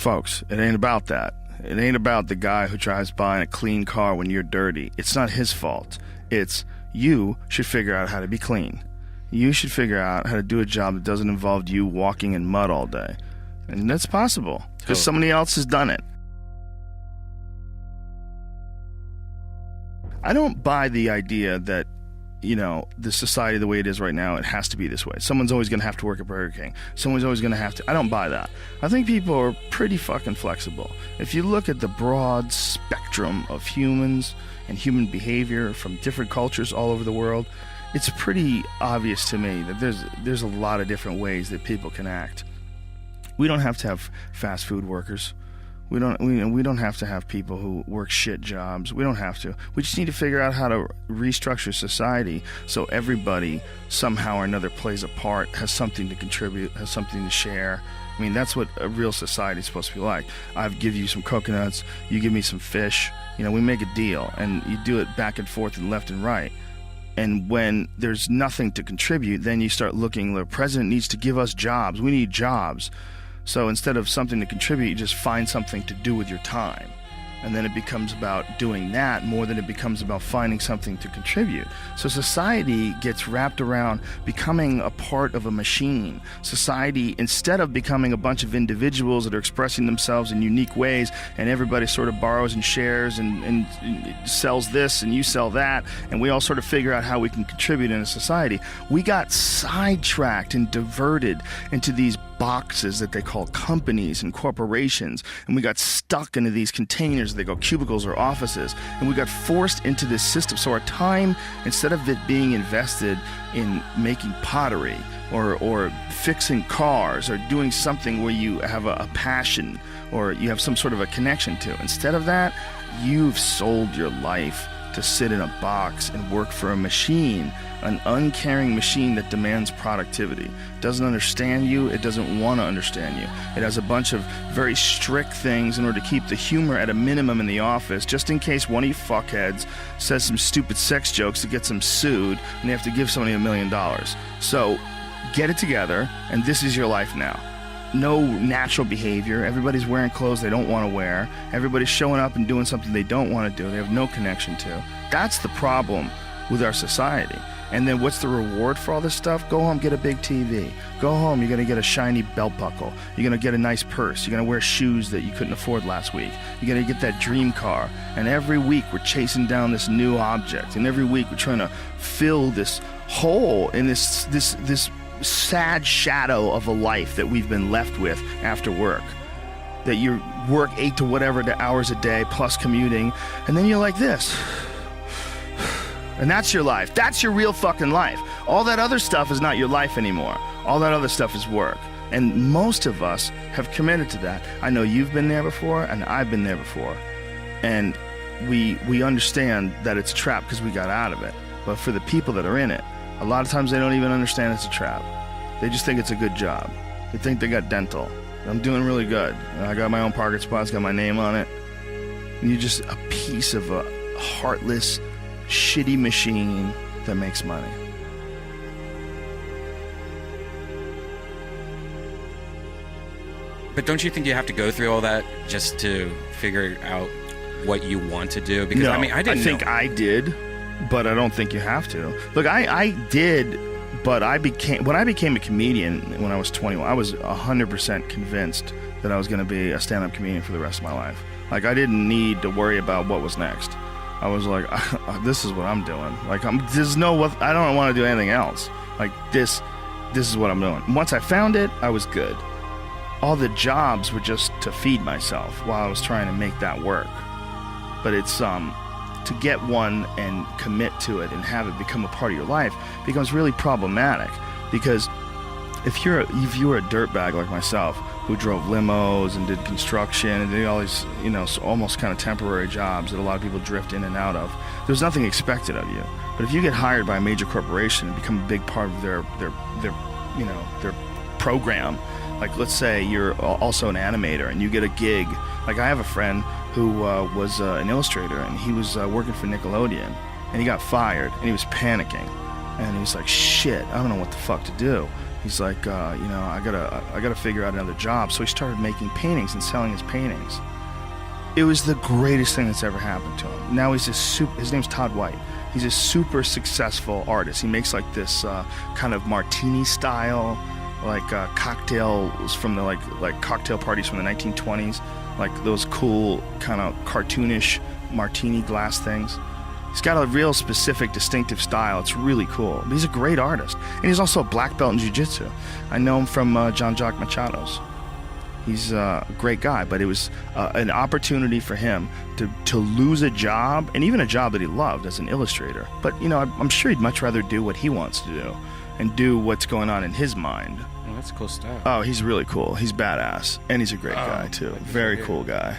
Folks, it ain't about that. It ain't about the guy who drives by in a clean car when you're dirty. It's not his fault. It's you should figure out how to be clean. You should figure out how to do a job that doesn't involve you walking in mud all day. And that's possible because somebody else has done it. I don't buy the idea that, you know, the society the way it is right now, it has to be this way. Someone's always going to have to work at Burger King. Someone's always going to have to... I don't buy that. I think people are pretty fucking flexible. If you look at the broad spectrum of humans and human behavior from different cultures all over the world, it's pretty obvious to me that there's a lot of different ways that people can act. We don't have to have fast food workers. We don't have to have people who work shit jobs. We don't have to. We just need to figure out how to restructure society so everybody somehow or another plays a part, has something to contribute, has something to share. I mean, that's what a real society is supposed to be like. I give you some coconuts, you give me some fish. You know, we make a deal, and you do it back and forth and left and right. And when there's nothing to contribute, then you start looking, the president needs to give us jobs. We need jobs. So instead of something to contribute, you just find something to do with your time. And then it becomes about doing that more than it becomes about finding something to contribute. So society gets wrapped around becoming a part of a machine. Society, instead of becoming a bunch of individuals that are expressing themselves in unique ways, and everybody sort of borrows and shares and sells this and you sell that, and we all sort of figure out how we can contribute in a society, we got sidetracked and diverted into these boxes that they call companies and corporations, and we got stuck into these containers that they call cubicles or offices, and we got forced into this system. So our time, instead of it being invested in making pottery or fixing cars or doing something where you have a passion or you have some sort of a connection to, instead of that, you've sold your life to sit in a box and work for a machine, an uncaring machine that demands productivity. It doesn't understand you. It doesn't want to understand you. It has a bunch of very strict things in order to keep the humor at a minimum in the office, just in case one of you fuckheads says some stupid sex jokes that gets them sued and they have to give somebody $1 million. So get it together, and this is your life now. No natural behavior. Everybody's wearing clothes they don't want to wear. Everybody's showing up and doing something they don't want to do. They have no connection to. That's the problem with our society. And then what's the reward for all this stuff? Go home, get a big TV. Go home, you're going to get a shiny belt buckle. You're going to get a nice purse. You're going to wear shoes that you couldn't afford last week. You're going to get that dream car. And every week we're chasing down this new object. And every week we're trying to fill this hole in this sad shadow of a life that we've been left with after work. That you work 8 to whatever hours a day plus commuting, and then you're like this. And that's your life. That's your real fucking life. All that other stuff is not your life anymore. All that other stuff is work. And most of us have committed to that. I know you've been there before, and I've been there before. And we understand that it's a trap because we got out of it. But for the people that are in it, a lot of times they don't even understand it's a trap. They just think it's a good job. They think they got dental. I'm doing really good. I got my own parking spot. It's got my name on it. And you're just a piece of a heartless, shitty machine that makes money. But don't you think you have to go through all that just to figure out what you want to do? Because no, I mean, I think I did, but I don't think you have to. Look, I did, but when I became a comedian when I was 21, I was 100% convinced that I was going to be a stand-up comedian for the rest of my life. Like, I didn't need to worry about what was next. I was like, this is what I'm doing. Like, I don't want to do anything else. Like, this is what I'm doing. Once I found it, I was good. All the jobs were just to feed myself while I was trying to make that work. But it's to get one and commit to it and have it become a part of your life becomes really problematic, because if you were a dirtbag like myself who drove limos and did construction and did all these, you know, almost kind of temporary jobs that a lot of people drift in and out of, there's nothing expected of you. But if you get hired by a major corporation and become a big part of their program, like let's say you're also an animator and you get a gig. Like I have a friend who was an illustrator, and he was working for Nickelodeon, and he got fired, and he was panicking, and he was like, shit, I don't know what the fuck to do. He's like, I gotta figure out another job. So he started making paintings and selling his paintings. It was the greatest thing that's ever happened to him. Now his name's Todd White. He's a super successful artist. He makes like this kind of martini style, like cocktails from the like cocktail parties from the 1920s, like those cool kind of cartoonish martini glass things. He's got a real specific, distinctive style. It's really cool. But he's a great artist. And he's also a black belt in jiu-jitsu. I know him from Jean-Jacques Machado's. He's a great guy, but it was an opportunity for him to lose a job, and even a job that he loved as an illustrator. But, I'm sure he'd much rather do what he wants to do and do what's going on in his mind. Oh, that's cool stuff. Oh, he's really cool. He's badass. And he's a great guy, too. Very cool guy.